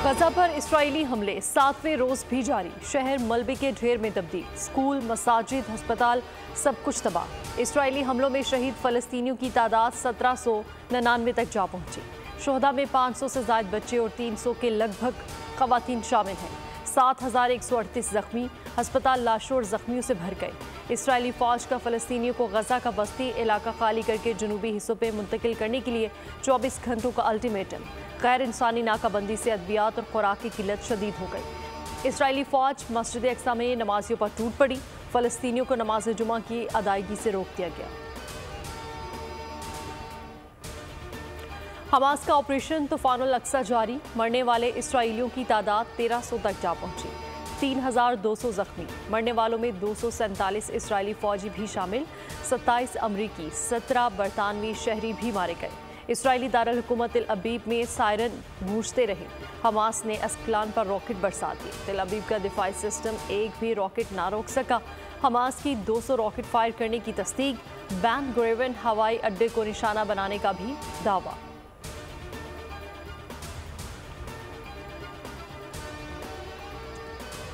गजा पर इस्राएली हमले 7वें रोज भी जारी। शहर मलबे के ढेर में तब्दील। स्कूल, मसाजिद, अस्पताल सब कुछ तबाह। इस्राएली हमलों में शहीद फलस्तीनियों की तादाद 1799 तक जा पहुंची। शोहदा में 500 से ज्यादा बच्चे और 300 के लगभग खवातीन शामिल हैं। 7138 जख्मी। अस्पताल लाशों और जख्मियों से भर गए। इस्राएली फौज का फलस्तीनियों को गजा का बस्ती इलाका खाली करके जनूबी हिस्सों में मुंतकिल करने के लिए 24 घंटों का अल्टीमेटम। गैर इंसानी नाकाबंदी से अद्वियात और खुराक की किल्लत शदीद हो गई। इस्राएली फौज मस्जिद अक्सा में नमाजियों पर टूट पड़ी। फलस्तीनियों को नमाज जुमा की अदायगी से रोक दिया गया। हमास का ऑपरेशन तूफानुल अक्सा जारी। मरने वाले इस्राएलियों की तादाद 1300 तक जा पहुंची। 3200 जख्मी। मरने वालों में 247 इस्राएली फौजी भी शामिल। 27 अमरीकी, 17 बरतानवी शहरी भी मारे गए। इस्राएली दारुल हुकूमत तिल अबीब में सायरन गूंजते रहे। हमास ने अस्कलान पर रॉकेट बरसा दिए। तिल अबीब का दिफाई सिस्टम एक भी रॉकेट ना रोक सका। हमास की 200 रॉकेट फायर करने की तस्दीक। बैन गुरियन हवाई अड्डे को निशाना बनाने का भी दावा।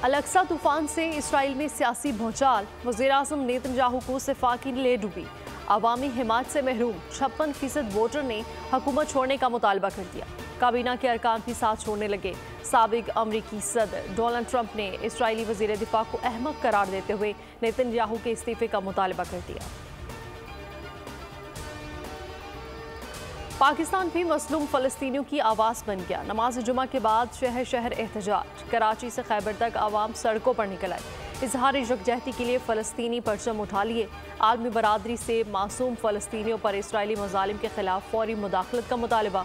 अल-अक्सा तूफान से इसराइल में सियासी भूचाल। वज़ीर-ए-आज़म नेतन्याहू को सिफाकी ले डूबी। अवामी हिमायत से महरूम 56% वोटर ने हुकूमत छोड़ने का मुतालबा कर दिया। काबीना के अरकान भी साथ छोड़ने लगे। साबिक अमरीकी सदर डोनाल्ड ट्रंप ने इसराइली वज़ीर दिफा को अहमक करार देते हुए नेतन्याहू के इस्तीफे का मुतालबा कर दिया। पाकिस्तान भी मसलूम फलस्तीनियों की आवाज़ बन गया। नमाज जुमा के बाद शहर शहर एहतजाज। कराची से खैबर तक आवाम सड़कों पर निकल आई। इजहार यकजहती के लिए फ़लस्तीनी परचम उठा लिए। आलमी बरादरी से मासूम फ़लस्तीनियों पर इसराइली मुजालिम के खिलाफ फौरी मुदाखलत का मुतालबा।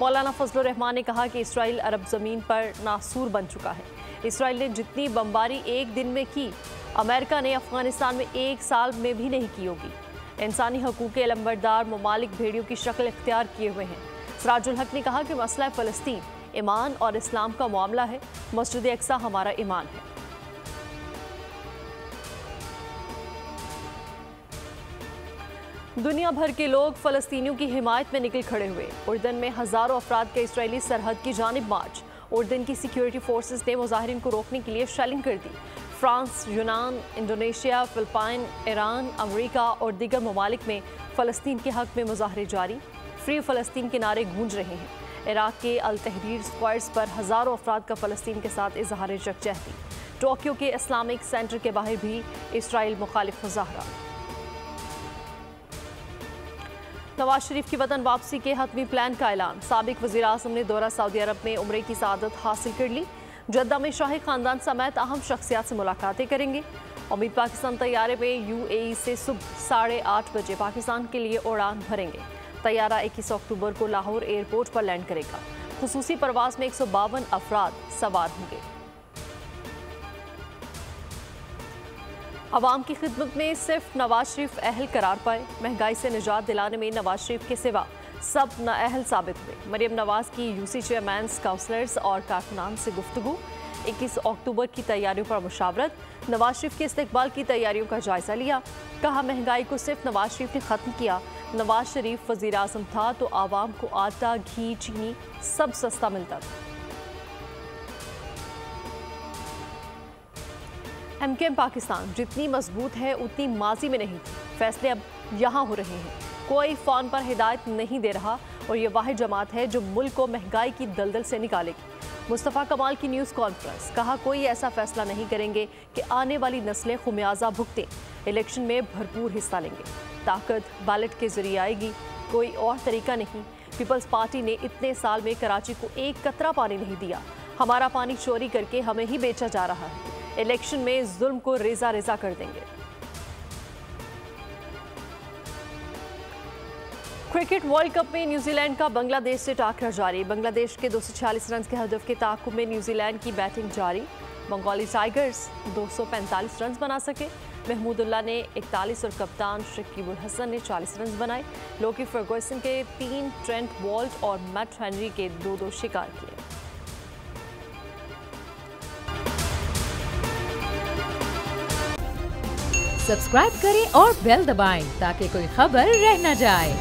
मौलाना फजलुर रहमान ने कहा कि इसराइल अरब ज़मीन पर नासूर बन चुका है। इसराइल ने जितनी बमबारी एक दिन में की, अमेरिका ने अफगानिस्तान में एक साल में भी नहीं की होगी। इंसानी हकूक़ के लंबरदार ममालिक भेड़ियों की शक्ल इख्तियार किए हुए हैं। सिराजुल हक ने कहा कि मसला फ़लस्तीन ईमान और इस्लाम का मामला है। मस्जिद अक्सा हमारा ईमान है। दुनिया भर के लोग फ़लस्तीनियों की हिमायत में निकल खड़े हुए। उर्दन में हज़ारों अफराद के इसराइली सरहद की जानिब मार्च। उर्दन की सिक्योरिटी फोर्सेस ने मुजाहिरीन को रोकने के लिए शेलिंग कर दी। फ्रांस, यूनान, इंडोनेशिया, फिलिपाइन, ईरान, अमेरिका और दीगर ममालिक में फ़लस्तीन के हक़ में मुजाहरे जारी। फ्री फ़लस्तीन के नारे गूंज रहे हैं। इराक़ के अल तहरीर स्क्वायर्स पर हज़ारों अफराद का फ़लस्तीन के साथ इजहार यकजहती। टोक्यो के इस्लामिक सेंटर के बाहर भी इसराइल मुखालिफ मुजाहरा। नवाज शरीफ की वतन वापसी के हतमी प्लान का ऐलान। साबिक वज़ीर-ए-आज़म ने दौरा सऊदी अरब में उम्रे की सआदत हासिल कर ली। जद्दा में शाही खानदान समेत अहम शख्सियात से मुलाकातें करेंगे। उम्मीद पाकिस्तान तैयारे में UAE से सुबह 8:30 बजे पाकिस्तान के लिए उड़ान भरेंगे। तैयारा 21 अक्टूबर को लाहौर एयरपोर्ट पर लैंड करेगा। खुसूसी परवाज में 152 अफराद सवार होंगे। अवाम की खिदमत में सिर्फ नवाज शरीफ अहल करार पाए। महंगाई से निजात दिलाने में नवाज शरीफ के सिवा सब नाअहल साबित हुए। मरियम नवाज की UC चेयरमैन, काउंसलर्स और कारकुनान से गुफ्तगू। 21 अक्टूबर की तैयारियों पर मुशावरत। नवाज शरीफ के इस्तकबाल की तैयारियों का जायजा लिया। कहा महंगाई को सिर्फ नवाज शरीफ ने ख़त्म किया। नवाज शरीफ वज़ीर आज़म था तो आवाम को आटा, घी, चीनी सब सस्ता मिलता था। MKM पाकिस्तान जितनी मजबूत है उतनी माजी में नहीं थी। फैसले अब यहाँ हो रहे हैं। कोई फ़ोन पर हिदायत नहीं दे रहा और ये वाहिद जमात है जो मुल्क को महंगाई की दलदल से निकालेगी। मुस्तफ़ा कमाल की न्यूज़ कॉन्फ्रेंस। कहा कोई ऐसा फैसला नहीं करेंगे कि आने वाली नस्लें खुमियाजा भुगतें। इलेक्शन में भरपूर हिस्सा लेंगे। ताकत बैलेट के जरिए आएगी, कोई और तरीका नहीं। पीपल्स पार्टी ने इतने साल में कराची को एक कतरा पानी नहीं दिया। हमारा पानी चोरी करके हमें ही बेचा जा रहा है। इलेक्शन में जुल्म को रेजा रेजा कर देंगे। क्रिकेट वर्ल्ड कप में न्यूजीलैंड का बांग्लादेश से टाकरा जारी। बांग्लादेश के 246 रन के हदफ के ताक़ुब में न्यूजीलैंड की बैटिंग जारी। बंगाली टाइगर्स 245 रन बना सके। महमूदुल्लाह ने 41 और कप्तान शकीबुल हसन ने 40 रन बनाए। लोकी फर्गुसन के 3, ट्रेंट वॉल्ट और मैट हेनरी के 2-2 शिकार किए। सब्सक्राइब करें और बेल दबाएं ताकि कोई खबर रह न जाए।